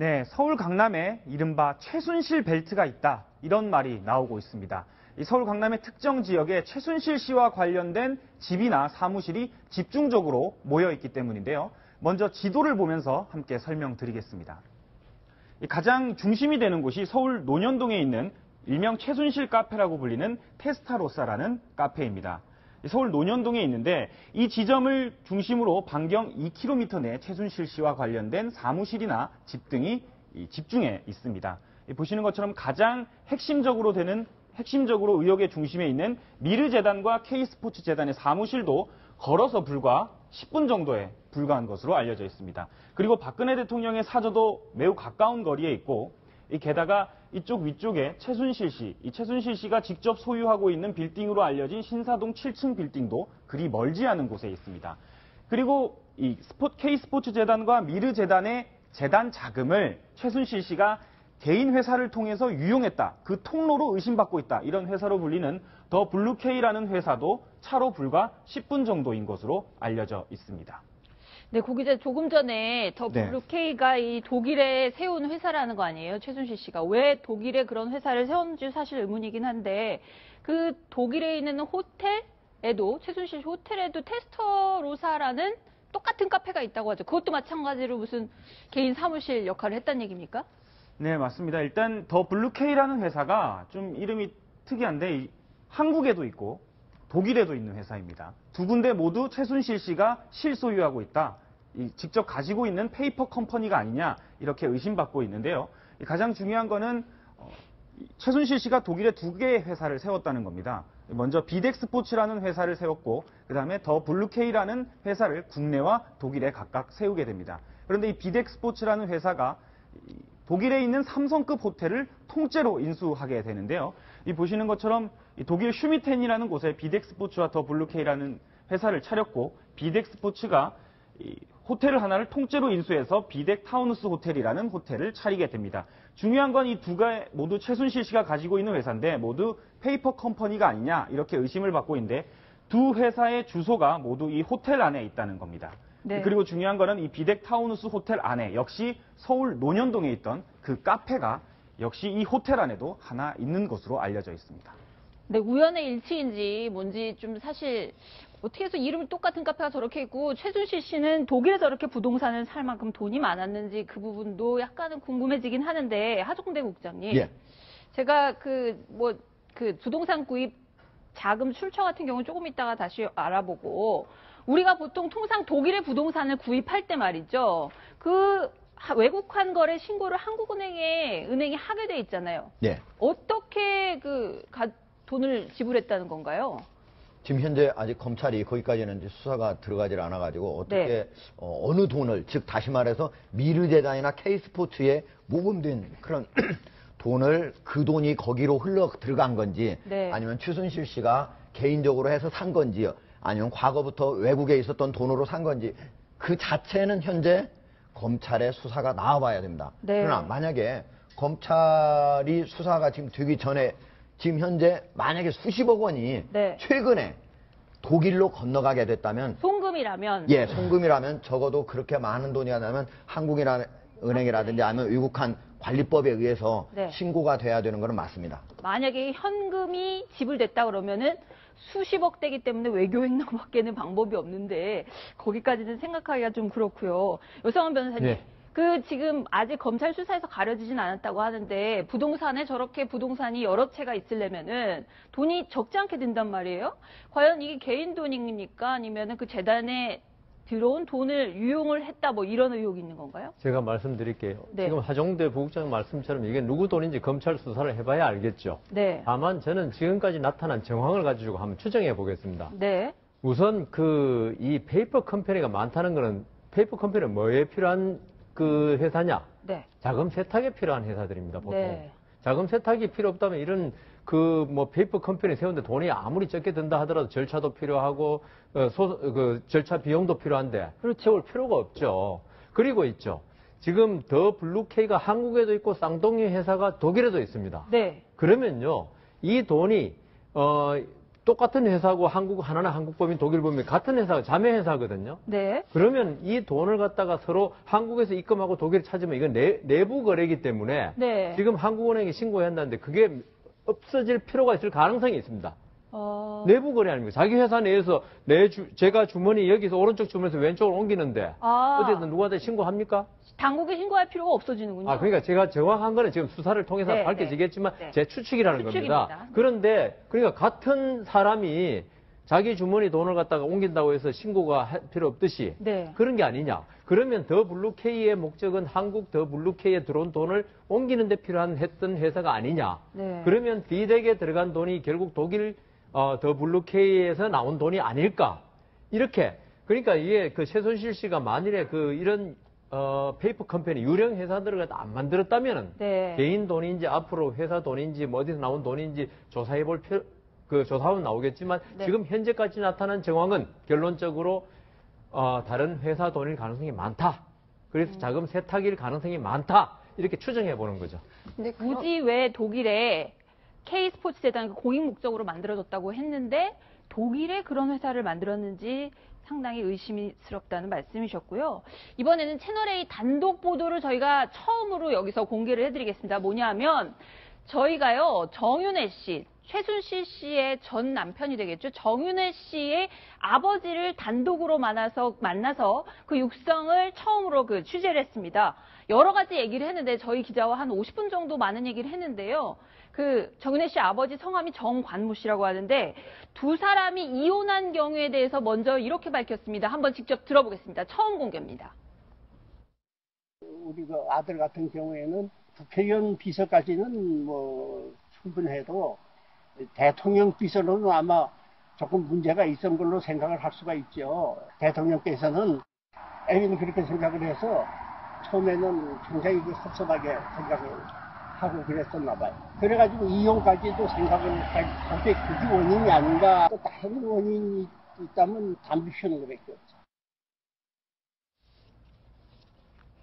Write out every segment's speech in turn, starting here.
네, 서울 강남에 이른바 최순실 벨트가 있다. 이런 말이 나오고 있습니다. 이 서울 강남의 특정 지역에 최순실 씨와 관련된 집이나 사무실이 집중적으로 모여 있기 때문인데요. 먼저 지도를 보면서 함께 설명드리겠습니다. 가장 중심이 되는 곳이 서울 논현동에 있는 일명 최순실 카페라고 불리는 테스타로사라는 카페입니다. 서울 논현동에 있는데 이 지점을 중심으로 반경 2km 내 최순실 씨와 관련된 사무실이나 집 등이 집중해 있습니다. 보시는 것처럼 가장 핵심적으로 의혹의 중심에 있는 미르재단과 K스포츠재단의 사무실도 걸어서 불과 10분 정도에 불과한 것으로 알려져 있습니다. 그리고 박근혜 대통령의 사저도 매우 가까운 거리에 있고 게다가 이쪽 위쪽에 최순실 씨가 직접 소유하고 있는 빌딩으로 알려진 신사동 7층 빌딩도 그리 멀지 않은 곳에 있습니다. 그리고 이 K스포츠재단과 미르재단의 재단 자금을 최순실 씨가 개인 회사를 통해서 유용했다. 그 통로로 의심받고 있다. 이런 회사로 불리는 더 블루케이라는 회사도 차로 불과 10분 정도인 것으로 알려져 있습니다. 네, 고기자 조금 전에 더 블루케이가 이 독일에 세운 회사라는 거 아니에요? 최순실 씨가. 왜 독일에 그런 회사를 세웠는지 사실 의문이긴 한데 그 독일에 있는 호텔에도 최순실 씨 호텔에도 테스터로사라는 똑같은 카페가 있다고 하죠. 그것도 마찬가지로 무슨 개인 사무실 역할을 했다는 얘기입니까? 네, 맞습니다. 일단 더 블루케이라는 회사가 좀 이름이 특이한데 한국에도 있고 독일에도 있는 회사입니다. 두 군데 모두 최순실 씨가 실소유하고 있다. 직접 가지고 있는 페이퍼 컴퍼니가 아니냐 이렇게 의심받고 있는데요. 가장 중요한 거는 최순실 씨가 독일에 두 개의 회사를 세웠다는 겁니다. 먼저 비덱스포츠라는 회사를 세웠고 그 다음에 더 블루케이라는 회사를 국내와 독일에 각각 세우게 됩니다. 그런데 이 비덱스포츠라는 회사가 독일에 있는 삼성급 호텔을 통째로 인수하게 되는데요. 이 보시는 것처럼 독일 슈미텐이라는 곳에 비덱스포츠와 더 블루케이라는 회사를 차렸고 비덱스포츠가 호텔을 하나를 통째로 인수해서 비덱타우누스 호텔이라는 호텔을 차리게 됩니다. 중요한 건 이 두 개 모두 최순실 씨가 가지고 있는 회사인데 모두 페이퍼 컴퍼니가 아니냐 이렇게 의심을 받고 있는데 두 회사의 주소가 모두 이 호텔 안에 있다는 겁니다. 네. 그리고 중요한 거는 이 비덱타우누스 호텔 안에 역시 서울 논현동에 있던 그 카페가 역시 이 호텔 안에도 하나 있는 것으로 알려져 있습니다. 네, 우연의 일치인지 뭔지 좀 사실 어떻게 해서 이름이 똑같은 카페가 저렇게 있고 최순실 씨는 독일에 저렇게 부동산을 살 만큼 돈이 많았는지 그 부분도 약간은 궁금해지긴 하는데 하종대 국장님. 예. 제가 그 부동산 구입 자금 출처 같은 경우는 조금 있다가 다시 알아보고 우리가 보통 통상 독일의 부동산을 구입할 때 말이죠. 그 외국환 거래 신고를 한국은행이 하게 돼 있잖아요. 예. 어떻게 돈을 지불했다는 건가요? 지금 현재 아직 검찰이 거기까지는 이제 수사가 들어가질 않아가지고 어떻게 네. 어느 돈을 즉 다시 말해서 미르재단이나 K스포츠에 모금된 그런 돈을 그 돈이 거기로 흘러 들어간 건지 네. 아니면 최순실 씨가 개인적으로 해서 산 건지 아니면 과거부터 외국에 있었던 돈으로 산 건지 그 자체는 현재 검찰의 수사가 나와봐야 됩니다. 네. 그러나 만약에 검찰이 수사가 지금 되기 전에 지금 현재 만약에 수십억 원이 네. 최근에 독일로 건너가게 됐다면 송금이라면 예, 송금이라면 적어도 그렇게 많은 돈이 나면 한국은행이라든지 아니면 외국한 관리법에 의해서 네. 신고가 돼야 되는 것은 맞습니다. 만약에 현금이 지불됐다 그러면은 수십억 대기 때문에 외교행동밖에는 방법이 없는데 거기까지는 생각하기가 좀 그렇고요. 여성원 변호사님. 네. 지금 아직 검찰 수사에서 가려지진 않았다고 하는데 부동산에 저렇게 부동산이 여러 채가 있으려면은 돈이 적지 않게 든단 말이에요. 과연 이게 개인 돈입니까? 아니면은 그 재단에 들어온 돈을 유용을 했다 뭐 이런 의혹이 있는 건가요? 제가 말씀드릴게요. 네. 지금 하종대 부국장 말씀처럼 이게 누구 돈인지 검찰 수사를 해봐야 알겠죠. 네. 다만 저는 지금까지 나타난 정황을 가지고 한번 추정해 보겠습니다. 네. 우선 이 페이퍼 컴퍼니가 많다는 거는 페이퍼 컴퍼니는 뭐에 필요한 그 회사냐? 네. 자금 세탁에 필요한 회사들입니다, 보통. 네. 자금 세탁이 필요 없다면 이런 페이퍼 컴퍼니 세우는데 돈이 아무리 적게 든다 하더라도 절차도 필요하고, 절차 비용도 필요한데, 세울 필요가 없죠. 그리고 있죠. 지금 더 블루케이가 한국에도 있고 쌍둥이 회사가 독일에도 있습니다. 네. 그러면요, 이 돈이, 똑같은 회사고 하나는 한국법인 독일법인 같은 회사가 자매 회사거든요. 네. 그러면 이 돈을 갖다가 서로 한국에서 입금하고 독일 찾으면 이건 내부 거래이기 때문에 네. 지금 한국은행에 신고해야 한다는데 그게 없어질 필요가 있을 가능성이 있습니다. 내부 거래 아닙니까? 자기 회사 내에서 제가 주머니 여기서 오른쪽 주머니에서 왼쪽으로 옮기는데 어디든 누구한테 신고합니까? 당국에 신고할 필요가 없어지는군요. 그러니까 제가 정확한 거는 지금 수사를 통해서 네, 밝혀지겠지만 네. 제 추측이라는 추측입니다. 겁니다. 그런데 그러니까 같은 사람이 자기 주머니 돈을 갖다가 옮긴다고 해서 신고가 할 필요 없듯이 네. 그런 게 아니냐. 그러면 더 블루케이의 목적은 한국 더 블루케이에 들어온 돈을 옮기는 데 했던 회사가 아니냐. 네. 그러면 비덱에 들어간 돈이 결국 독일 더 블루케이에서 나온 돈이 아닐까. 이렇게. 그러니까 이게 그 최순실 씨가 만일에 이런 페이퍼 컴퍼니, 유령 회사들을 갖다 안 만들었다면은 네. 개인 돈인지 앞으로 회사 돈인지 뭐 어디서 나온 돈인지 조사해 볼 조사하면 나오겠지만 네. 지금 현재까지 나타난 정황은 결론적으로 다른 회사 돈일 가능성이 많다. 그래서 자금 세탁일 가능성이 많다. 이렇게 추정해 보는 거죠. 근데 굳이 왜 독일에 K스포츠 재단 공익 목적으로 만들어졌다고 했는데 독일에 그런 회사를 만들었는지 상당히 의심스럽다는 말씀이셨고요. 이번에는 채널A 단독 보도를 저희가 처음으로 여기서 공개를 해드리겠습니다. 뭐냐면 저희가요, 정윤회 씨, 최순실 씨의 전 남편이 되겠죠. 정윤회 씨의 아버지를 단독으로 만나서 그 육성을 처음으로 취재를 했습니다. 여러 가지 얘기를 했는데 저희 기자와 한 50분 정도 많은 얘기를 했는데요. 정윤회 씨 아버지 성함이 정관무 씨라고 하는데 두 사람이 이혼한 경우에 대해서 먼저 이렇게 밝혔습니다. 한번 직접 들어보겠습니다. 처음 공개입니다. 우리 아들 같은 경우에는 국회의원 비서까지는 뭐 충분해도 대통령 비서로는 아마 조금 문제가 있었던 걸로 생각을 할 수가 있죠. 대통령께서는 애는 그렇게 생각을 해서 처음에는 굉장히 섭섭하게 생각을 하고 그랬었나 봐요. 그래가지고 이혼까지도 생각을 그게 원인이 아닌가. 또 다른 원인이 있다면 담배 피우는 것밖에 없죠.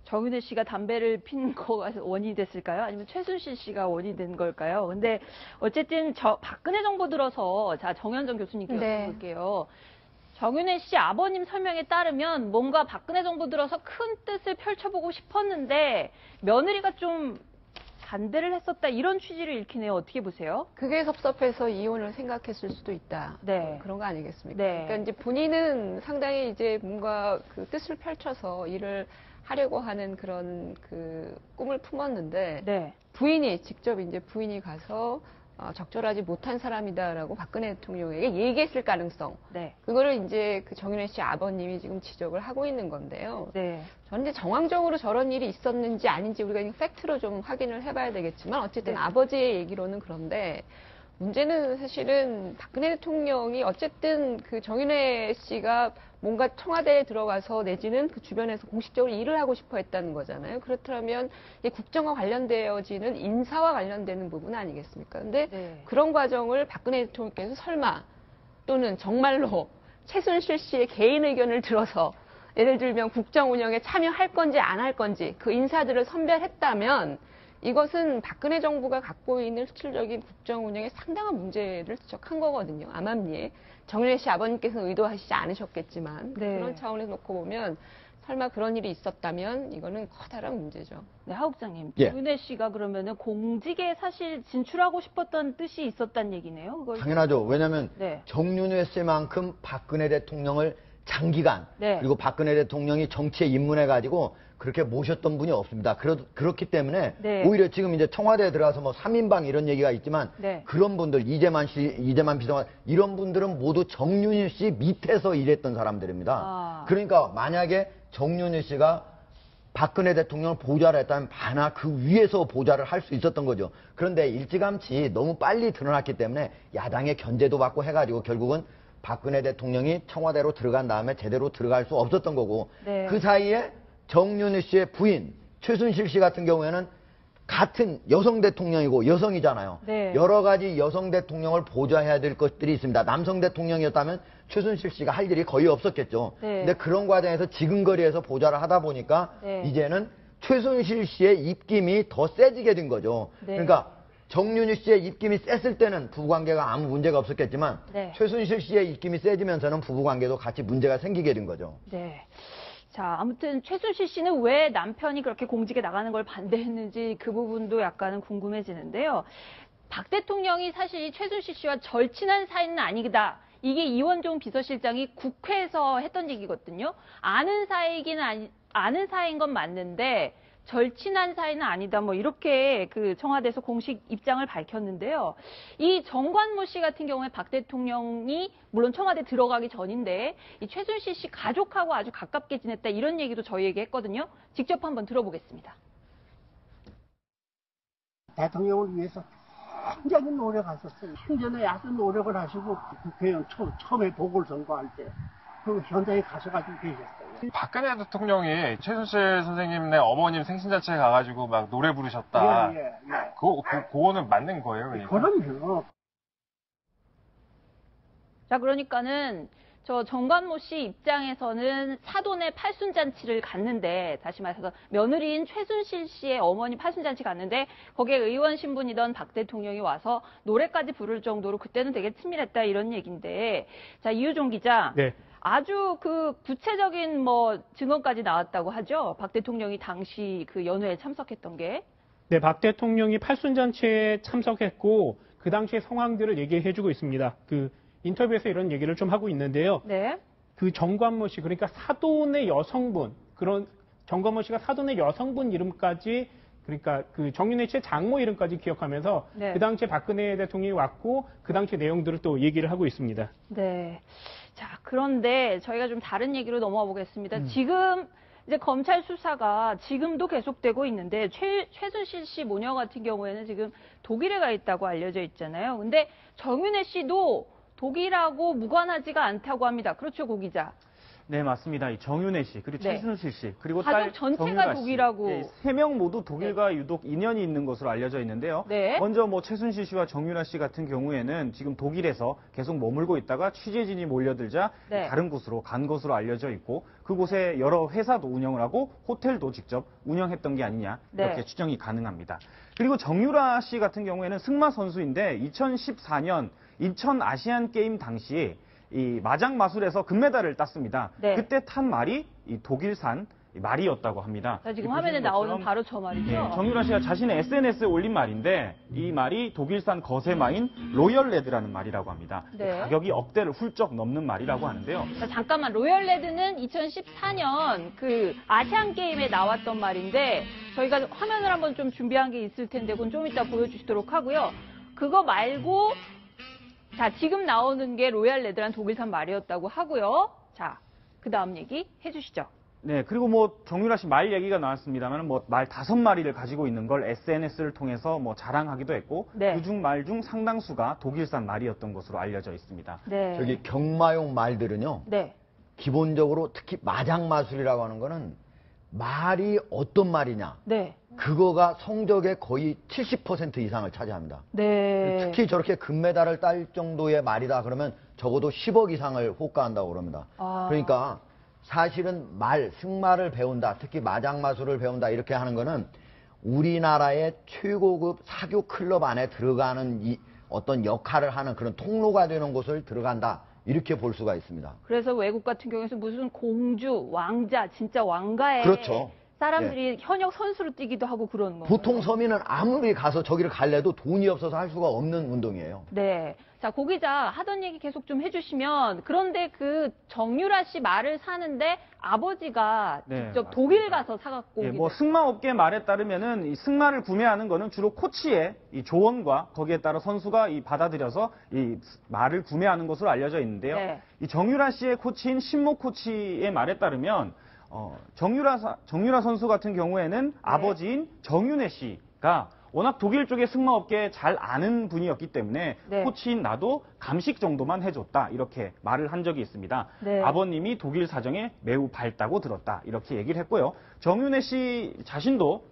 정윤회 씨가 담배를 피는 거가 원인이 됐을까요? 아니면 최순실 씨가 원인이 된 걸까요? 근데 어쨌든 박근혜 정부 들어서 정현정 교수님께 여쭤볼게요. 정윤회 씨 아버님 설명에 따르면 뭔가 박근혜 정부 들어서 큰 뜻을 펼쳐보고 싶었는데 며느리가 좀 반대를 했었다, 이런 취지를 읽히네요. 어떻게 보세요? 그게 섭섭해서 이혼을 생각했을 수도 있다. 네. 그런 거 아니겠습니까? 네. 그러니까 이제 본인은 상당히 이제 뭔가 뜻을 펼쳐서 일을 하려고 하는 그런 꿈을 품었는데 네. 직접 이제 부인이 가서 적절하지 못한 사람이다라고 박근혜 대통령에게 얘기했을 가능성. 네. 그거를 이제 정윤회 씨 아버님이 지금 지적을 하고 있는 건데요. 네. 저는 이제 정황적으로 저런 일이 있었는지 아닌지 우리가 팩트로 좀 확인을 해봐야 되겠지만 어쨌든 네. 아버지의 얘기로는 그런데 문제는 사실은 박근혜 대통령이 어쨌든 정윤회 씨가 뭔가 청와대에 들어가서 내지는 그 주변에서 공식적으로 일을 하고 싶어 했다는 거잖아요. 그렇다면 이 국정과 관련되어지는 인사와 관련되는 부분 아니겠습니까? 근데 네. 그런 과정을 박근혜 대통령께서 설마 또는 정말로 최순실 씨의 개인 의견을 들어서 예를 들면 국정 운영에 참여할 건지 안 할 건지 그 인사들을 선별했다면 이것은 박근혜 정부가 갖고 있는 실질적인 국정 운영에 상당한 문제를 지적한 거거든요. 암암리에. 정윤회 씨 아버님께서는 의도하시지 않으셨겠지만 네. 그런 차원에서 놓고 보면 설마 그런 일이 있었다면 이거는 커다란 문제죠. 네, 하국장님. 예. 정윤회 씨가 그러면은 공직에 사실 진출하고 싶었던 뜻이 있었단 얘기네요. 그걸... 당연하죠. 왜냐하면 네. 정윤회 씨만큼 박근혜 대통령을 장기간 네. 그리고 박근혜 대통령이 정치에 입문해가지고 그렇게 모셨던 분이 없습니다. 그렇기 때문에 네. 오히려 지금 이제 청와대에 들어가서 뭐 3인방 이런 얘기가 있지만 네. 그런 분들 이재만 비서관 이런 분들은 모두 정윤희 씨 밑에서 일했던 사람들입니다. 그러니까 만약에 정윤희 씨가 박근혜 대통령을 보좌를 했다면 반하 그 위에서 보좌를 할 수 있었던 거죠. 그런데 일찌감치 너무 빨리 드러났기 때문에 야당의 견제도 받고 해가지고 결국은 박근혜 대통령이 청와대로 들어간 다음에 제대로 들어갈 수 없었던 거고 네. 그 사이에 정윤희 씨의 부인 최순실 씨 같은 경우에는 같은 여성 대통령이고 여성이잖아요. 네. 여러 가지 여성 대통령을 보좌해야 될 것들이 있습니다. 남성 대통령이었다면 최순실 씨가 할 일이 거의 없었겠죠. 네. 근데 그런 과정에서 지근거리에서 보좌를 하다 보니까 네. 이제는 최순실 씨의 입김이 더 세지게 된 거죠. 네. 그러니까 정윤희 씨의 입김이 셌을 때는 부부관계가 아무 문제가 없었겠지만 네. 최순실 씨의 입김이 세지면서는 부부관계도 같이 문제가 생기게 된 거죠. 네. 자, 아무튼 최순실 씨는 왜 남편이 그렇게 공직에 나가는 걸 반대했는지 그 부분도 약간은 궁금해지는데요. 박 대통령이 사실 최순실 씨와 절친한 사이는 아니다. 이게 이원종 비서실장이 국회에서 했던 얘기거든요. 아는 사이인 건 맞는데 절친한 사이는 아니다. 뭐 이렇게 그 청와대에서 공식 입장을 밝혔는데요. 이 정관모 씨 같은 경우에 박 대통령이 물론 청와대 들어가기 전인데 이 최순실 씨 가족하고 아주 가깝게 지냈다 이런 얘기도 저희에게 했거든요. 직접 한번 들어보겠습니다. 대통령을 위해서 굉장히 노력하셨어요. 생전에 아주 노력을 하시고 국회의원 처음에 보궐선거할 때 그 현장에 가셔가지고 계셨어요. 박근혜 대통령이 최순실 선생님네 어머님 생신잔치에 가가지고 막 노래 부르셨다. 예. 그거는 맞는 거예요? 그러니까? 그럼요. 자, 그러니까는 저 정관모 씨 입장에서는 사돈의 팔순잔치를 갔는데, 다시 말해서 며느리인 최순실 씨의 어머니 팔순잔치 갔는데 거기에 의원 신분이던 박 대통령이 와서 노래까지 부를 정도로 그때는 되게 친밀했다 이런 얘기인데, 자, 이유종 기자. 네. 아주 그 구체적인 뭐 증언까지 나왔다고 하죠. 박 대통령이 당시 그 연회에 참석했던 게. 네, 박 대통령이 팔순잔치에 참석했고 그 당시의 상황들을 얘기해주고 있습니다. 그 인터뷰에서 이런 얘기를 좀 하고 있는데요. 네. 그 정관모 씨, 그러니까 사돈의 여성분, 그런 정관모 씨가 사돈의 여성분 이름까지, 그러니까 그 정윤회 씨의 장모 이름까지 기억하면서 네. 그 당시에 박근혜 대통령이 왔고 그 당시 내용들을 또 얘기를 하고 있습니다. 네. 자, 그런데 저희가 좀 다른 얘기로 넘어가 보겠습니다. 지금 이제 검찰 수사가 지금도 계속되고 있는데 최순실 씨 모녀 같은 경우에는 지금 독일에 가 있다고 알려져 있잖아요. 근데 정윤회 씨도 독일하고 무관하지가 않다고 합니다. 그렇죠, 고 기자? 네, 맞습니다. 이 정윤회 씨, 그리고 네. 최순실 씨, 그리고 가족 딸 전체가 정유라 씨. 독일하고. 네, 3명 모두 독일과 유독 인연이 있는 것으로 알려져 있는데요. 네. 먼저 뭐 최순실 씨와 정유라 씨 같은 경우에는 지금 독일에서 계속 머물고 있다가 취재진이 몰려들자 네. 다른 곳으로 간 것으로 알려져 있고, 그곳에 여러 회사도 운영을 하고 호텔도 직접 운영했던 게 아니냐 이렇게 네. 추정이 가능합니다. 그리고 정유라 씨 같은 경우에는 승마 선수인데 2014년 인천 아시안 게임 당시 이 마장 마술에서 금메달을 땄습니다. 네. 그때 탄 말이 이 독일산 말이었다고 합니다. 자, 지금 보시는 화면에 나오는 것처럼 바로 저 말이죠. 네, 정유라 씨가 자신의 SNS에 올린 말인데 이 말이 독일산 거세마인 로열레드라는 말이라고 합니다. 네. 가격이 억대를 훌쩍 넘는 말이라고 하는데요. 자, 잠깐만. 로열레드는 2014년 그 아시안 게임에 나왔던 말인데 저희가 화면을 한번 좀 준비한 게 있을 텐데 그건 좀 이따 보여주시도록 하고요. 그거 말고 자, 지금 나오는 게 로열레드란 독일산 말이었다고 하고요. 자, 그 다음 얘기 해주시죠. 네, 그리고 뭐 정유라 씨 말 얘기가 나왔습니다만 뭐 말 5마리를 가지고 있는 걸 SNS를 통해서 뭐 자랑하기도 했고 네. 그중 말 중 상당수가 독일산 말이었던 것으로 알려져 있습니다. 네. 저기 경마용 말들은요. 네. 기본적으로 특히 마장마술이라고 하는 거는 말이 어떤 말이냐. 네. 그거가 성적의 거의 70% 이상을 차지합니다. 네. 특히 저렇게 금메달을 딸 정도의 말이다 그러면 적어도 10억 이상을 호가한다고 그럽니다. 아. 그러니까 사실은 승마를 배운다, 특히 마장마술을 배운다 이렇게 하는 거는 우리나라의 최고급 사교 클럽 안에 들어가는 이 어떤 역할을 하는 그런 통로가 되는 곳을 들어간다. 이렇게 볼 수가 있습니다. 그래서 외국 같은 경우에는 무슨 공주, 왕자, 진짜 왕가의 그렇죠. 사람들이 현역 선수로 뛰기도 하고 그러는 거예요. 보통 서민은 아무리 가서 저기를 갈래도 돈이 없어서 할 수가 없는 운동이에요. 네. 자, 고 기자 하던 얘기 계속 좀 해주시면, 그런데 그 정유라 씨 말을 사는데 아버지가 네, 직접 맞습니다. 독일 가서 사갖고 예, 오기도 뭐 승마업계 말에 따르면은 이 승마를 구매하는 거는 주로 코치의 이 조언과 거기에 따라 선수가 이 받아들여서 이 말을 구매하는 것으로 알려져 있는데요. 네. 이 정유라 씨의 코치인 신모 코치의 말에 따르면 정유라 선수 같은 경우에는 아버지인 정윤회 씨가 워낙 독일 쪽의 승마업계에 잘 아는 분이었기 때문에 네. 코치인 나도 감식 정도만 해줬다 이렇게 말을 한 적이 있습니다. 네. 아버님이 독일 사정에 매우 밝다고 들었다 이렇게 얘기를 했고요. 정윤회 씨 자신도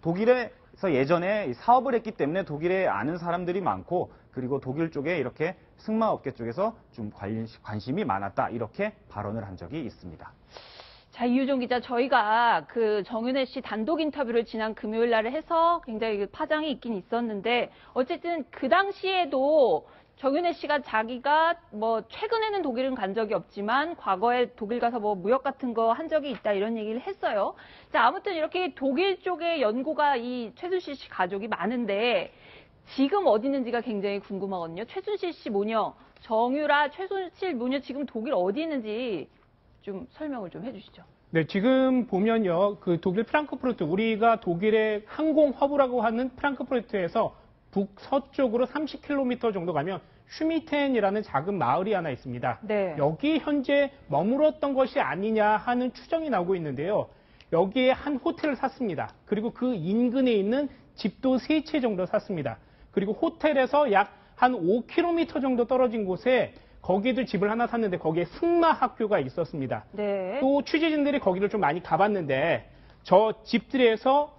독일에서 예전에 사업을 했기 때문에 독일에 아는 사람들이 많고 그리고 독일 쪽에 이렇게 승마업계 쪽에서 좀 관심이 많았다 이렇게 발언을 한 적이 있습니다. 자, 이유정 기자, 저희가 그 정윤회 씨 단독 인터뷰를 지난 금요일 날에 해서 굉장히 파장이 있긴 있었는데, 어쨌든 그 당시에도 정윤회 씨가 자기가 뭐 최근에는 독일은 간 적이 없지만 과거에 독일 가서 뭐 무역 같은 거 한 적이 있다 이런 얘기를 했어요. 자, 아무튼 이렇게 독일 쪽에 연고가 이 최순실 씨 가족이 많은데 지금 어디 있는지가 굉장히 궁금하거든요. 최순실 씨 모녀, 정유라, 최순실 모녀 지금 독일 어디 있는지 좀 설명을 좀 해주시죠. 네, 지금 보면요, 그 독일 프랑크푸르트, 우리가 독일의 항공 허브라고 하는 프랑크푸르트에서 북서쪽으로 30km 정도 가면 슈미텐이라는 작은 마을이 하나 있습니다. 네. 여기 현재 머물었던 것이 아니냐 하는 추정이 나오고 있는데요. 여기에 한 호텔을 샀습니다. 그리고 그 인근에 있는 집도 3채 정도 샀습니다. 그리고 호텔에서 약 한 5km 정도 떨어진 곳에 거기도 집을 하나 샀는데 거기에 승마 학교가 있었습니다. 네. 또 취재진들이 거기를 좀 많이 가봤는데 저 집들에서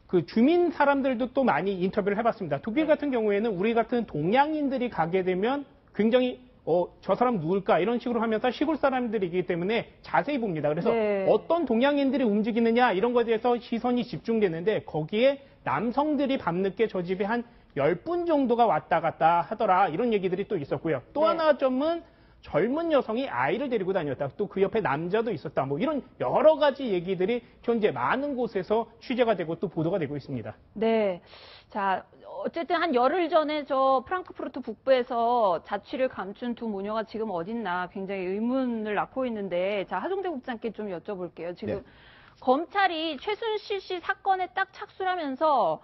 그 주민 사람들도 또 많이 인터뷰를 해봤습니다. 독일 같은 경우에는 우리 같은 동양인들이 가게 되면 굉장히 저 사람 누굴까 이런 식으로 하면서 시골 사람들이기 때문에 자세히 봅니다. 그래서 네. 어떤 동양인들이 움직이느냐 이런 것에 대해서 시선이 집중되는데 거기에 남성들이 밤늦게 저 집에 한 10분 정도가 왔다 갔다 하더라 이런 얘기들이 또 있었고요. 또 네. 하나 점은 젊은 여성이 아이를 데리고 다녔다. 또 그 옆에 남자도 있었다. 뭐 이런 여러 가지 얘기들이 현재 많은 곳에서 취재가 되고 또 보도가 되고 있습니다. 네. 자, 어쨌든 한 열흘 전에 저 프랑크푸르트 북부에서 자취를 감춘 두 모녀가 지금 어딨나 굉장히 의문을 낳고 있는데, 자, 하종대 국장께 좀 여쭤볼게요. 지금 네. 검찰이 최순실 씨 사건에 딱 착수를 하면서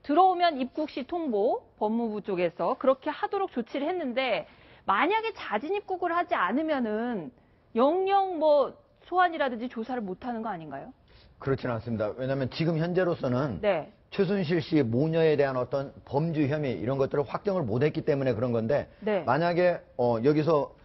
들어오면 입국 시 통보, 법무부 쪽에서 그렇게 하도록 조치를 했는데, 만약에 자진 입국을 하지 않으면은 영영 뭐 소환이라든지 조사를 못 하는 거 아닌가요? 그렇지는 않습니다. 왜냐하면 지금 현재로서는 네. 최순실 씨 모녀에 대한 어떤 범죄 혐의 이런 것들을 확정을 못했기 때문에 그런 건데 네. 만약에 여기서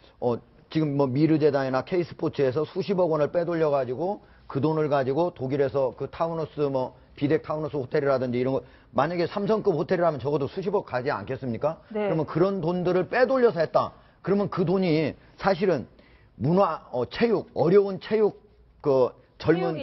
지금 뭐 미르재단이나 K스포츠에서 수십억 원을 빼돌려 가지고 그 돈을 가지고 독일에서 그 타운하우스 뭐 비덱 타운하우스 호텔이라든지 이런 거 만약에 삼성급 호텔이라면 적어도 수십억 가지 않겠습니까? 네. 그러면 그런 돈들을 빼돌려서 했다. 그러면 그 돈이 사실은 문화, 체육, 어려운 체육 젊은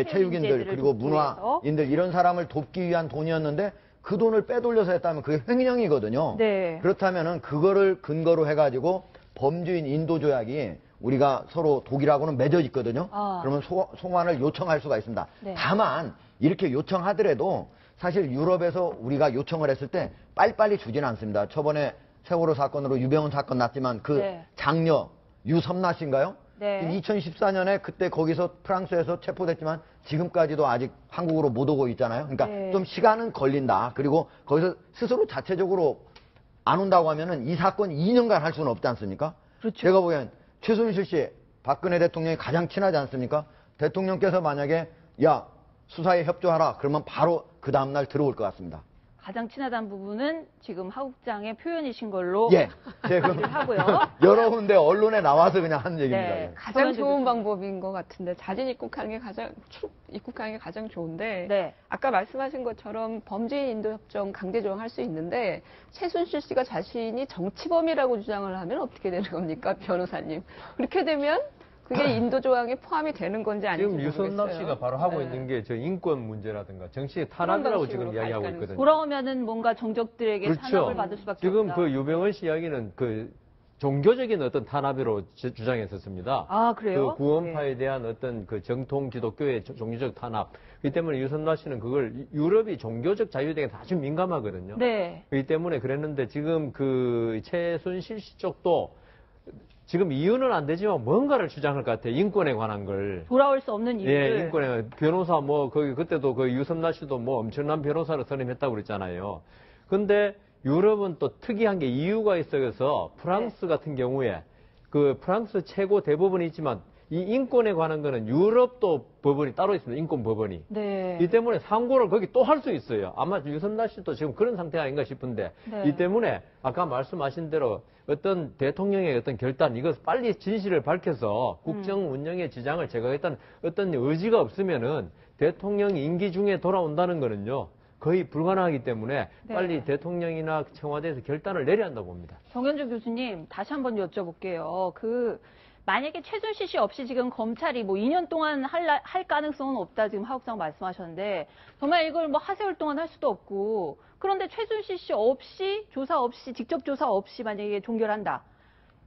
체육인들 그리고 문화인들 이런 사람을 돕기 위한 돈이었는데 그 돈을 빼돌려서 했다면 그게 횡령이거든요. 네. 그렇다면은 그거를 근거로 해가지고 범죄인 인도 조약이 우리가 서로 독일하고는 맺어 있거든요. 그러면 송환을 요청할 수가 있습니다. 네. 다만 이렇게 요청하더라도 사실 유럽에서 우리가 요청을 했을 때 빨리빨리 주지는 않습니다. 저번에 세월호 사건으로 유병헌 사건 났지만 그 네. 장녀 유섬나 씨인가요? 네. 2014년에 그때 거기서 프랑스에서 체포됐지만 지금까지도 아직 한국으로 못 오고 있잖아요. 그러니까 네. 좀 시간은 걸린다. 그리고 거기서 스스로 자체적으로 안 온다고 하면은 이 사건 2년간 할 수는 없지 않습니까? 그렇죠. 제가 보기엔 최순실 씨, 박근혜 대통령이 가장 친하지 않습니까? 대통령께서 만약에 야 수사에 협조하라 그러면 바로 그 다음날 들어올 것 같습니다. 가장 친하다는 부분은 지금 하 국장의 표현이신 걸로 예, 제가 하고요. 여러 군데 언론에 나와서 그냥 하는 얘기입니다. 네. 예. 가장 좋은 방법인 것 같은데 자진 입국하는 게 가장 좋은데 네. 아까 말씀하신 것처럼 범죄인 인도 협정 강제 조항할 수 있는데 최순실 씨가 자신이 정치범이라고 주장을 하면 어떻게 되는 겁니까, 변호사님? 그렇게 되면 그게 인도 조항에 포함이 되는 건지 아닌지 지금 모르겠어요. 유선남 씨가 바로 하고 네. 있는 게 저 인권 문제라든가 정치의 탄압이라고 지금 이야기하고 있거든요. 돌아오면은 뭔가 정적들에게 그렇죠. 탄압을 받을 수밖에 지금 없다. 그 유병헌 씨 이야기는 그 종교적인 어떤 탄압으로 주장했었습니다. 아, 그래요? 그 구원파에 대한 어떤 그 정통 기독교의 종교적 탄압. 그렇기 때문에 유선남 씨는 그걸 유럽이 종교적 자유에 대해 아주 민감하거든요. 네. 그렇기 때문에 그랬는데 지금 그 최순실 씨 쪽도 지금 이유는 안 되지만 뭔가를 주장할 것 같아요. 인권에 관한 걸. 돌아올 수 없는 이유를. 예, 인권에 변호사 그때도 그 유섬나 씨도 뭐 엄청난 변호사를 선임했다고 그랬잖아요. 근데 유럽은 또 특이한 게 이유가 있어서 프랑스 같은 경우에 그 프랑스 최고 대법원이 있지만 이 인권에 관한 거는 유럽도 법원이 따로 있습니다. 인권 법원이. 네. 이 때문에 상고를 거기 또 할 수 있어요. 아마 유선나 씨도 지금 그런 상태가 아닌가 싶은데 네. 이 때문에 아까 말씀하신 대로 어떤 대통령의 어떤 결단 이것 빨리 진실을 밝혀서 국정 운영의 지장을 제거하겠다는 어떤 의지가 없으면은 대통령 임기 중에 돌아온다는 거는요. 거의 불가능하기 때문에 네. 빨리 대통령이나 청와대에서 결단을 내려야 한다고 봅니다. 정현주 교수님 다시 한번 여쭤볼게요. 그 만약에 최순실 씨 없이 지금 검찰이 뭐 2년 동안 할 가능성은 없다 지금 하국장 말씀하셨는데 정말 이걸 뭐 하세월 동안 할 수도 없고 그런데 최순실 씨 없이 조사 없이 직접 조사 없이 만약에 종결한다.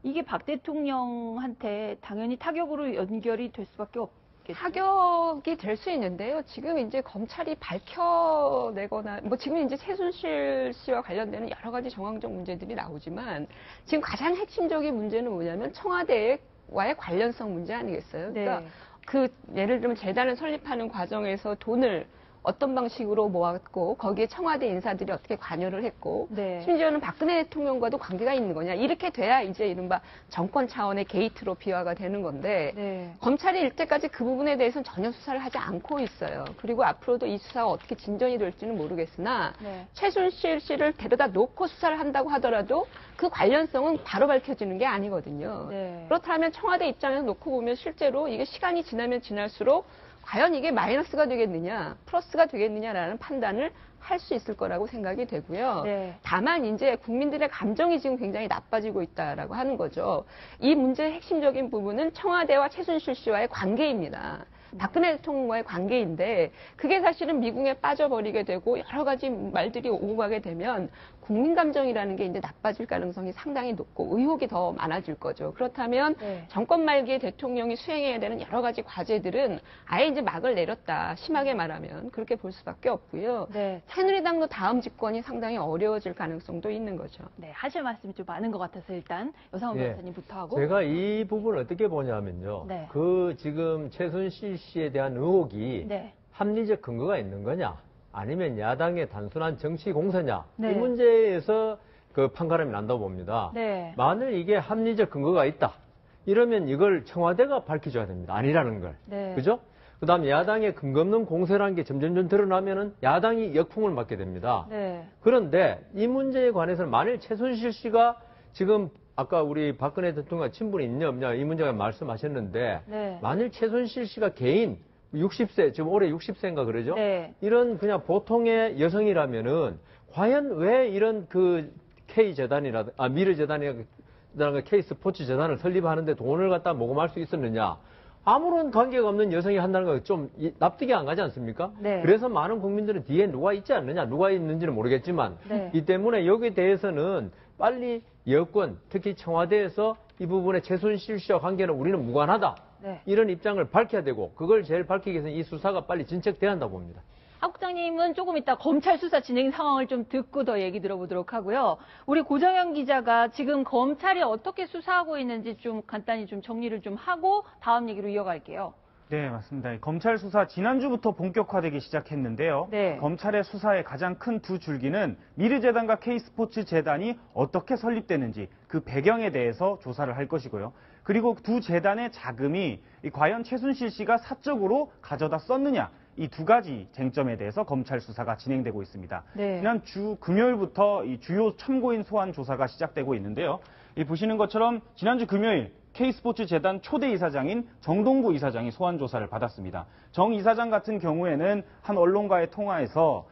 이게 박 대통령한테 당연히 타격으로 연결이 될 수밖에 없겠죠. 타격이 될 수 있는데요. 지금 이제 검찰이 밝혀내거나, 뭐 지금 이제 최순실 씨와 관련되는 여러 가지 정황적 문제들이 나오지만 지금 가장 핵심적인 문제는 뭐냐면 청와대와의 관련성 문제 아니겠어요? 네. 그러니까 그 예를 들면 재단을 설립하는 과정에서 돈을 어떤 방식으로 모았고 거기에 청와대 인사들이 어떻게 관여를 했고 네. 심지어는 박근혜 대통령과도 관계가 있는 거냐 이렇게 돼야 이제 이른바 정권 차원의 게이트로 비화가 되는 건데 네. 검찰이 이때까지 그 부분에 대해서는 전혀 수사를 하지 않고 있어요. 그리고 앞으로도 이 수사가 어떻게 진전이 될지는 모르겠으나 네. 최순실 씨를 데려다 놓고 수사를 한다고 하더라도 그 관련성은 바로 밝혀지는 게 아니거든요. 네. 그렇다면 청와대 입장에서 놓고 보면 실제로 이게 시간이 지나면 지날수록 과연 이게 마이너스가 되겠느냐, 플러스가 되겠느냐라는 판단을 할 수 있을 거라고 생각이 되고요. 네. 다만 이제 국민들의 감정이 지금 굉장히 나빠지고 있다라고 하는 거죠. 이 문제의 핵심적인 부분은 청와대와 최순실 씨와의 관계입니다. 박근혜 대통령과의 관계인데 그게 사실은 미궁에 빠져버리게 되고 여러 가지 말들이 오고 가게 되면 국민 감정이라는 게 이제 나빠질 가능성이 상당히 높고 의혹이 더 많아질 거죠. 그렇다면 네. 정권 말기에 대통령이 수행해야 되는 여러 가지 과제들은 아예 이제 막을 내렸다. 심하게 말하면 그렇게 볼 수밖에 없고요. 네. 새누리당도 다음 집권이 상당히 어려워질 가능성도 있는 거죠. 네, 하실 말씀이 좀 많은 것 같아서 일단 여상훈 변호사님부터 하고. 제가 이 부분을 어떻게 보냐면요. 네. 그 지금 최순실 씨에 대한 의혹이 네. 합리적 근거가 있는 거냐, 아니면 야당의 단순한 정치 공세냐, 네. 이 문제에서 그 판가름이 난다고 봅니다. 네. 만일 이게 합리적 근거가 있다, 이러면 이걸 청와대가 밝혀줘야 됩니다. 아니라는 걸. 네. 그죠? 그 다음에 야당의 근거 없는 공세라는 게 점점점 드러나면은 야당이 역풍을 맞게 됩니다. 네. 그런데 이 문제에 관해서는 만일 최순실 씨가 지금 아까 우리 박근혜 대통령 친분이 있냐 없냐 이 문제가 말씀하셨는데 네. 만일 최순실 씨가 개인 60세, 지금 올해 60세인가 그러죠? 네. 이런 그냥 보통의 여성이라면은 과연 왜 이런 그 K재단이라든가 미르재단이라든가 K스포츠재단을 설립하는데 돈을 갖다 모금할 수 있었느냐? 아무런 관계가 없는 여성이 한다는 거 좀 납득이 안 가지 않습니까? 네. 그래서 많은 국민들은 뒤에 누가 있지 않느냐, 누가 있는지는 모르겠지만 네. 이 때문에 여기에 대해서는 빨리 여권, 특히 청와대에서 이 부분에 최순실 씨와 관계는 우리는 무관하다. 네. 이런 입장을 밝혀야 되고 그걸 제일 밝히기 위해서는 이 수사가 빨리 진척돼야 한다고 봅니다. 하 국장님은 조금 이따 검찰 수사 진행 상황을 좀 듣고 더 얘기 들어보도록 하고요. 우리 고정현 기자가 지금 검찰이 어떻게 수사하고 있는지 좀 간단히 좀 정리를 좀 하고 다음 얘기로 이어갈게요. 네, 맞습니다. 검찰 수사 지난주부터 본격화되기 시작했는데요. 네. 검찰의 수사의 가장 큰 두 줄기는 미르재단과 K스포츠 재단이 어떻게 설립되는지 그 배경에 대해서 조사를 할 것이고요. 그리고 두 재단의 자금이 과연 최순실 씨가 사적으로 가져다 썼느냐, 이 두 가지 쟁점에 대해서 검찰 수사가 진행되고 있습니다. 네. 지난 금요일부터 이 주요 참고인 소환 조사가 시작되고 있는데요. 이 보시는 것처럼 지난주 금요일 K스포츠 재단 초대 이사장인 정동구 이사장이 소환 조사를 받았습니다. 정 이사장 같은 경우에는 한 언론과의 통화에서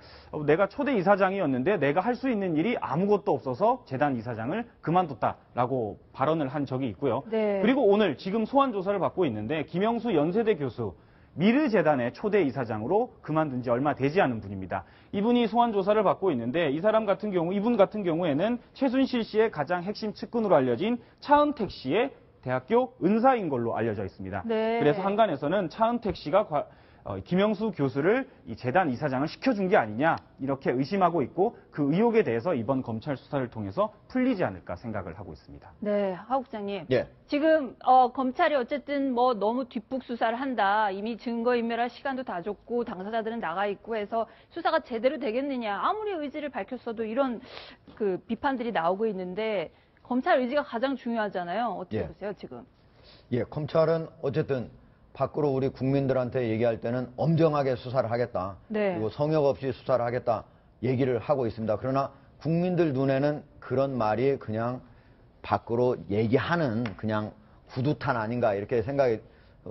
내가 초대 이사장이었는데 내가 할 수 있는 일이 아무것도 없어서 재단 이사장을 그만뒀다라고 발언을 한 적이 있고요. 네. 그리고 오늘 지금 소환 조사를 받고 있는데 김영수 연세대 교수 미르재단의 초대 이사장으로 그만둔 지 얼마 되지 않은 분입니다. 이분이 소환 조사를 받고 있는데 이분 같은 경우에는 최순실 씨의 가장 핵심 측근으로 알려진 차은택 씨의 대학교 은사인 걸로 알려져 있습니다. 네. 그래서 한간에서는 차은택 씨가 김영수 교수를 이 재단 이사장을 시켜준 게 아니냐 이렇게 의심하고 있고 그 의혹에 대해서 이번 검찰 수사를 통해서 풀리지 않을까 생각을 하고 있습니다. 네, 하 국장님. 예. 지금 검찰이 어쨌든 뭐 너무 뒷북 수사를 한다. 이미 증거인멸할 시간도 다 줬고 당사자들은 나가 있고 해서 수사가 제대로 되겠느냐. 아무리 의지를 밝혔어도 이런 그 비판들이 나오고 있는데 검찰 의지가 가장 중요하잖아요. 어떻게 예. 보세요, 지금? 예, 검찰은 어쨌든 밖으로 우리 국민들한테 얘기할 때는 엄정하게 수사를 하겠다. 네. 그리고 성역 없이 수사를 하겠다 얘기를 하고 있습니다. 그러나 국민들 눈에는 그런 말이 그냥 밖으로 얘기하는 그냥 구두탄 아닌가 이렇게 생각을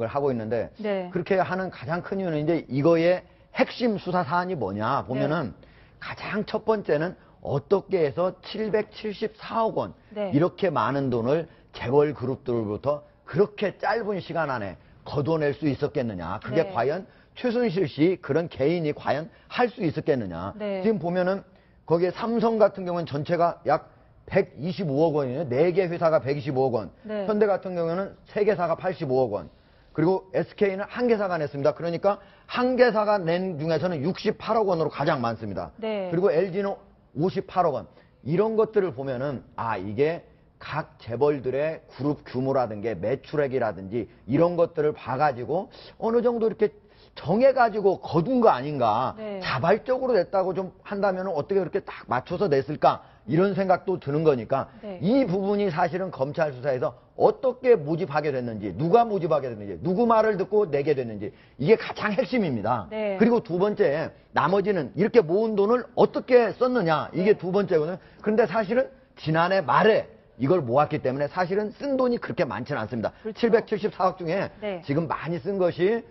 하고 있는데 네. 그렇게 하는 가장 큰 이유는 이제 이거의 핵심 수사 사안이 뭐냐 보면은 가장 첫 번째는 어떻게 해서 774억 원 네. 이렇게 많은 돈을 재벌 그룹들로부터 그렇게 짧은 시간 안에 거둬낼 수 있었겠느냐. 그게 네. 과연 최순실 씨 그런 개인이 과연 할 수 있었겠느냐. 네. 지금 보면은 거기에 삼성 같은 경우는 전체가 약 125억 원이에요. 4개 회사가 125억 원. 네. 현대 같은 경우는 3개사가 85억 원. 그리고 SK는 1개사가 냈습니다. 그러니까 1개사가 낸 중에서는 68억 원으로 가장 많습니다. 네. 그리고 LG는 58억 원. 이런 것들을 보면은 이게 각 재벌들의 그룹 규모라든지 매출액이라든지 이런 것들을 봐가지고 어느 정도 이렇게 정해가지고 거둔 거 아닌가. 네. 자발적으로 냈다고 좀 한다면 어떻게 그렇게 딱 맞춰서 냈을까. 이런 생각도 드는 거니까 네. 이 부분이 사실은 검찰 수사에서 어떻게 모집하게 됐는지, 누가 모집하게 됐는지, 누구 말을 듣고 내게 됐는지 이게 가장 핵심입니다. 네. 그리고 두 번째, 나머지는 이렇게 모은 돈을 어떻게 썼느냐 이게 두 번째거든요. 그런데 사실은 지난해 말에 이걸 모았기 때문에 사실은 쓴 돈이 그렇게 많지는 않습니다. 그렇죠. 774억 중에 네. 지금 많이 쓴 것이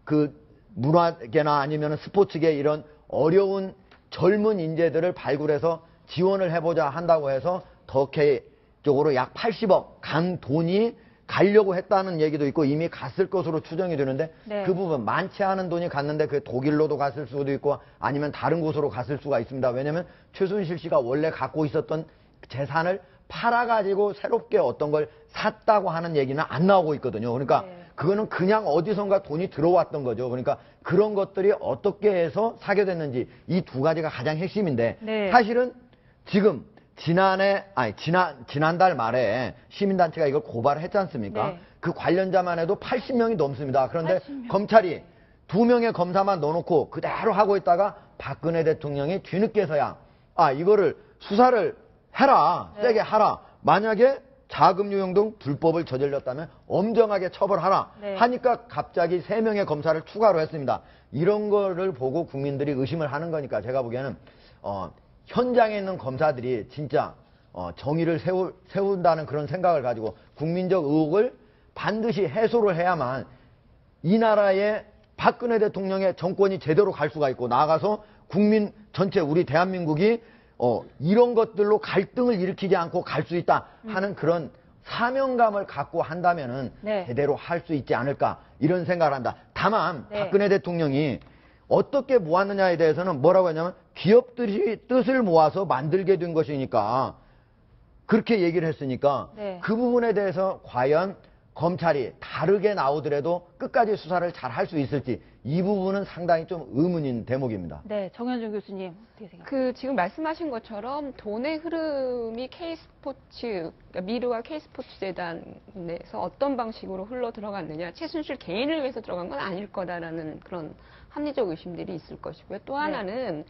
그 문화계나 아니면 스포츠계 이런 어려운 젊은 인재들을 발굴해서 지원을 해보자 한다고 해서 더케이 쪽으로 약 80억 간 돈이 가려고 했다는 얘기도 있고 이미 갔을 것으로 추정이 되는데 네. 그 부분 많지 않은 돈이 갔는데 그게 독일로도 갔을 수도 있고 아니면 다른 곳으로 갔을 수가 있습니다. 왜냐하면 최순실 씨가 원래 갖고 있었던 재산을 팔아가지고 새롭게 어떤 걸 샀다고 하는 얘기는 안 나오고 있거든요. 그러니까 네. 그거는 그냥 어디선가 돈이 들어왔던 거죠. 그러니까 그런 것들이 어떻게 해서 사게 됐는지 이 두 가지가 가장 핵심인데 네. 사실은 지금 지난달 말에 시민단체가 이걸 고발을 했지 않습니까? 네. 그 관련자만 해도 80명이 넘습니다. 그런데 80명. 검찰이 2명의 검사만 넣어놓고 그대로 하고 있다가 박근혜 대통령이 뒤늦게서야 이거를 수사를 해라. 네. 세게 하라. 만약에 자금 유용 등 불법을 저질렀다면 엄정하게 처벌하라. 네. 하니까 갑자기 3명의 검사를 추가로 했습니다. 이런 거를 보고 국민들이 의심을 하는 거니까 제가 보기에는 현장에 있는 검사들이 진짜 정의를 세운다는 그런 생각을 가지고 국민적 의혹을 반드시 해소를 해야만 이 나라의 박근혜 대통령의 정권이 제대로 갈 수가 있고 나아가서 국민 전체 우리 대한민국이 이런 것들로 갈등을 일으키지 않고 갈 수 있다 하는 그런 사명감을 갖고 한다면은 네. 제대로 할 수 있지 않을까 이런 생각을 한다. 다만 네. 박근혜 대통령이 어떻게 모았느냐에 대해서는 뭐라고 했냐면 기업들이 뜻을 모아서 만들게 된 것이니까 그렇게 얘기를 했으니까 네. 그 부분에 대해서 과연 검찰이 다르게 나오더라도 끝까지 수사를 잘 할 수 있을지 이 부분은 상당히 좀 의문인 대목입니다. 네, 정현준 교수님 어떻게 생각하세요? 지금 말씀하신 것처럼 돈의 흐름이 K스포츠, 그러니까 미르와 K스포츠 재단에서 어떤 방식으로 흘러 들어갔느냐, 최순실 개인을 위해서 들어간 건 아닐 거다라는 그런 합리적 의심들이 있을 것이고요. 또 하나는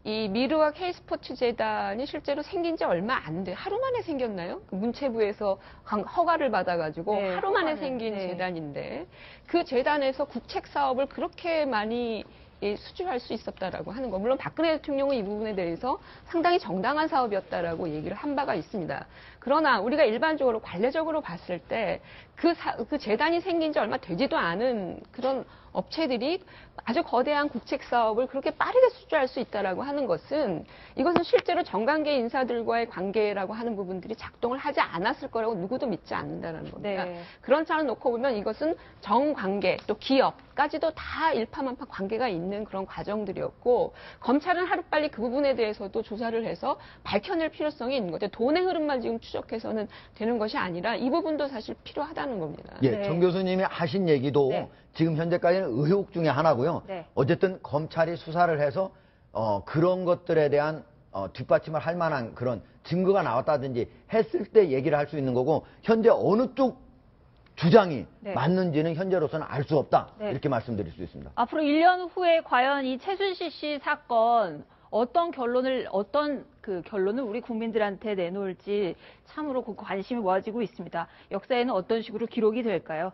이 미르와 K스포츠 재단이 실제로 생긴 지 얼마 안 돼. 하루 만에 생겼나요? 문체부에서 허가를 받아가지고 네, 하루 만에 허가는, 생긴 네. 재단인데 그 재단에서 국책 사업을 그렇게 많이 수주할 수 있었다라고 하는 거. 물론 박근혜 대통령은 이 부분에 대해서 상당히 정당한 사업이었다라고 얘기를 한 바가 있습니다. 그러나 우리가 일반적으로 관례적으로 봤을 때 그 재단이 생긴 지 얼마 되지도 않은 그런 업체들이 아주 거대한 국책 사업을 그렇게 빠르게 수주할 수 있다라고 하는 것은 이것은 실제로 정관계 인사들과의 관계라고 하는 부분들이 작동을 하지 않았을 거라고 누구도 믿지 않는다라는 겁니다. 네. 그런 차원을 놓고 보면 이것은 정관계 또 기업까지도 다 일파만파 관계가 있는 그런 과정들이었고 검찰은 하루빨리 그 부분에 대해서도 조사를 해서 밝혀낼 필요성이 있는 거죠. 돈의 흐름만 지금 추적해서는 되는 것이 아니라 이 부분도 사실 필요하다는 겁니다. 예, 네. 정 교수님이 하신 얘기도 네. 지금 현재까지는 의혹 중에 하나고요. 네. 어쨌든 검찰이 수사를 해서 그런 것들에 대한 뒷받침을 할 만한 그런 증거가 나왔다든지 했을 때 얘기를 할 수 있는 거고 현재 어느 쪽 주장이 네. 맞는지는 현재로서는 알 수 없다. 네. 이렇게 말씀드릴 수 있습니다. 앞으로 1년 후에 과연 이 최순실 씨 사건 어떤 결론을 우리 국민들한테 내놓을지 참으로 관심이 모아지고 있습니다. 역사에는 어떤 식으로 기록이 될까요?